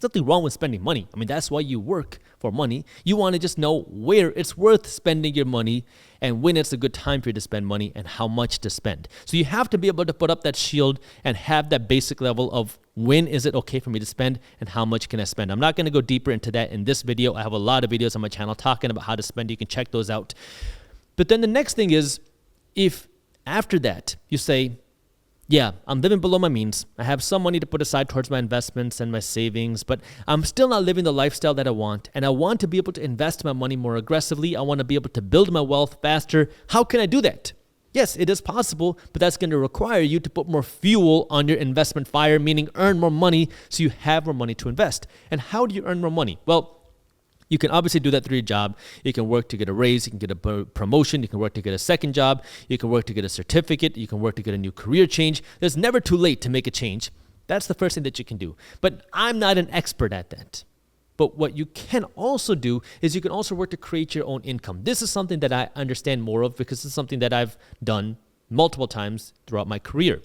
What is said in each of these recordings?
nothing wrong with spending money. I mean, that's why you work for money. You want to just know where it's worth spending your money and when it's a good time for you to spend money and how much to spend. So you have to be able to put up that shield and have that basic level of when is it okay for me to spend and how much can I spend. I'm not going to go deeper into that in this video. I have a lot of videos on my channel talking about how to spend. You can check those out. But then the next thing is, if after that you say, yeah, I'm living below my means. I have some money to put aside towards my investments and my savings, but I'm still not living the lifestyle that I want. And I want to be able to invest my money more aggressively. I want to be able to build my wealth faster. How can I do that? Yes, it is possible, but that's going to require you to put more fuel on your investment fire, meaning earn more money so you have more money to invest. And how do you earn more money? Well, you can obviously do that through your job. You can work to get a raise. You can get a promotion. You can work to get a second job. You can work to get a certificate. You can work to get a new career change. There's never too late to make a change. That's the first thing that you can do. But I'm not an expert at that. But what you can also do is you can also work to create your own income. This is something that I understand more of because it's something that I've done multiple times throughout my career.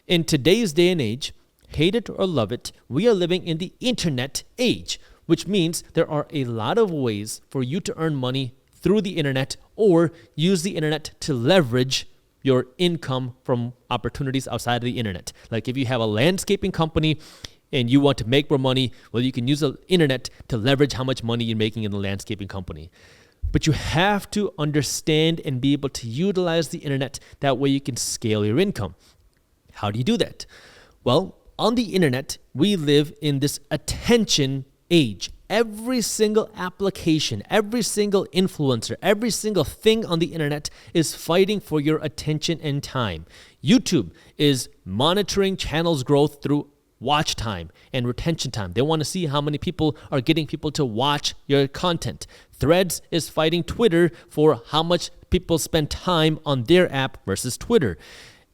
In today's day and age, hate it or love it, we are living in the internet age, which means there are a lot of ways for you to earn money through the internet or use the internet to leverage your income from opportunities outside of the internet. Like if you have a landscaping company and you want to make more money, well, you can use the internet to leverage how much money you're making in the landscaping company. But you have to understand and be able to utilize the internet. That way you can scale your income. How do you do that? Well, on the internet, we live in this attention age. Every single application, every single influencer, every single thing on the internet is fighting for your attention and time. YouTube is monitoring channels' growth through watch time and retention time. They want to see how many people are getting people to watch your content. Threads is fighting Twitter for how much people spend time on their app versus Twitter.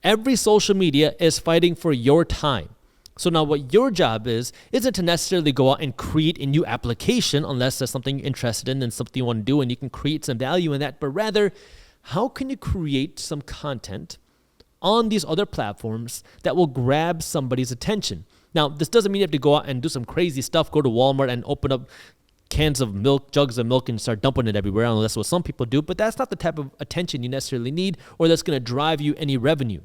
Every social media is fighting for your time. So now what your job isn't to necessarily go out and create a new application unless there's something you're interested in and something you want to do and you can create some value in that, but rather, how can you create some content on these other platforms that will grab somebody's attention? Now, this doesn't mean you have to go out and do some crazy stuff, go to Walmart and open up cans of milk, jugs of milk, and start dumping it everywhere. I know that's what some people do, but that's not the type of attention you necessarily need or that's going to drive you any revenue.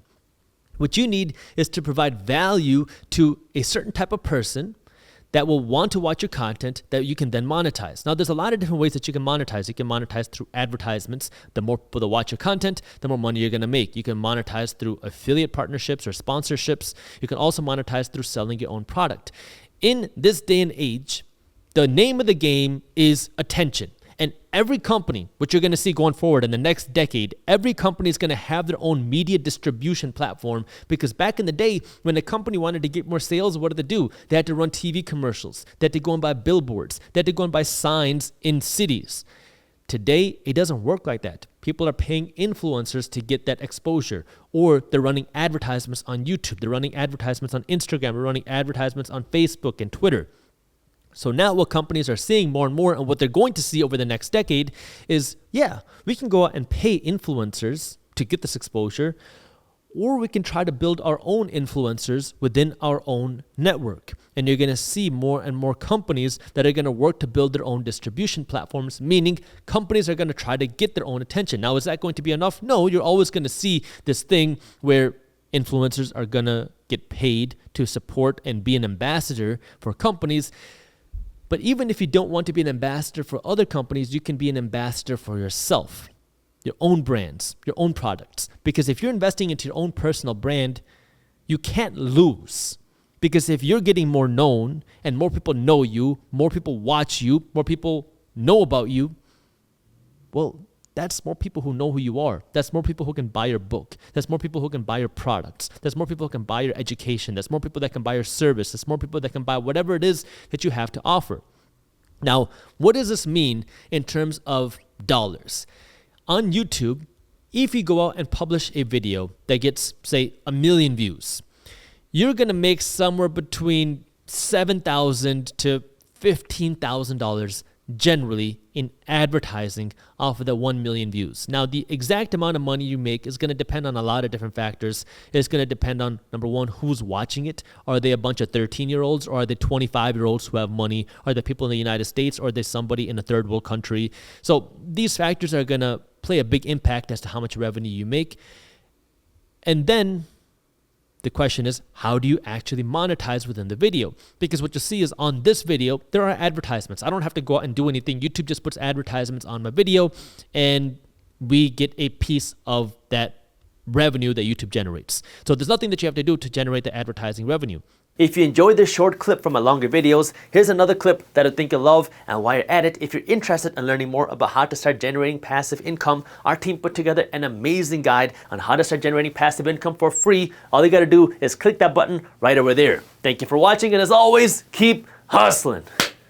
What you need is to provide value to a certain type of person that will want to watch your content that you can then monetize. Now, there's a lot of different ways that you can monetize. You can monetize through advertisements. The more people that watch your content, the more money you're going to make. You can monetize through affiliate partnerships or sponsorships. You can also monetize through selling your own product. In this day and age, the name of the game is attention. And every company, which you're going to see going forward in the next decade, every company is going to have their own media distribution platform, because back in the day, when a company wanted to get more sales, what did they do? They had to run TV commercials. They had to go and buy billboards. They had to go and buy signs in cities. Today, it doesn't work like that. People are paying influencers to get that exposure, or they're running advertisements on YouTube. They're running advertisements on Instagram. They're running advertisements on Facebook and Twitter. So now what companies are seeing more and more, and what they're going to see over the next decade is, yeah, we can go out and pay influencers to get this exposure, or we can try to build our own influencers within our own network. And you're going to see more and more companies that are going to work to build their own distribution platforms, meaning companies are going to try to get their own attention. Now, is that going to be enough? No, you're always going to see this thing where influencers are going to get paid to support and be an ambassador for companies. But even if you don't want to be an ambassador for other companies, you can be an ambassador for yourself, your own brands, your own products. Because if you're investing into your own personal brand, you can't lose. Because if you're getting more known and more people know you, more people watch you, more people know about you, well, that's more people who know who you are. That's more people who can buy your book. That's more people who can buy your products. That's more people who can buy your education. That's more people that can buy your service. That's more people that can buy whatever it is that you have to offer. Now, what does this mean in terms of dollars? On YouTube, if you go out and publish a video that gets, say, 1 million views, you're going to make somewhere between $7,000 to $15,000 generally in advertising off of the 1 million views. Now, the exact amount of money you make is going to depend on a lot of different factors. It's going to depend on, number one, who's watching it. Are they a bunch of 13-year-olds, or are they 25-year-olds who have money? Are they people in the United States, or are they somebody in a third world country? So these factors are going to play a big impact as to how much revenue you make. And then the question is, how do you actually monetize within the video? Because what you see is on this video, there are advertisements. I don't have to go out and do anything. YouTube just puts advertisements on my video, and we get a piece of that revenue that YouTube generates. So there's nothing that you have to do to generate the advertising revenue. If you enjoyed this short clip from my longer videos, here's another clip that I think you'll love. And while you're at it, if you're interested in learning more about how to start generating passive income, our team put together an amazing guide on how to start generating passive income for free. All you got to do is click that button right over there. Thank you for watching, and as always, keep hustling.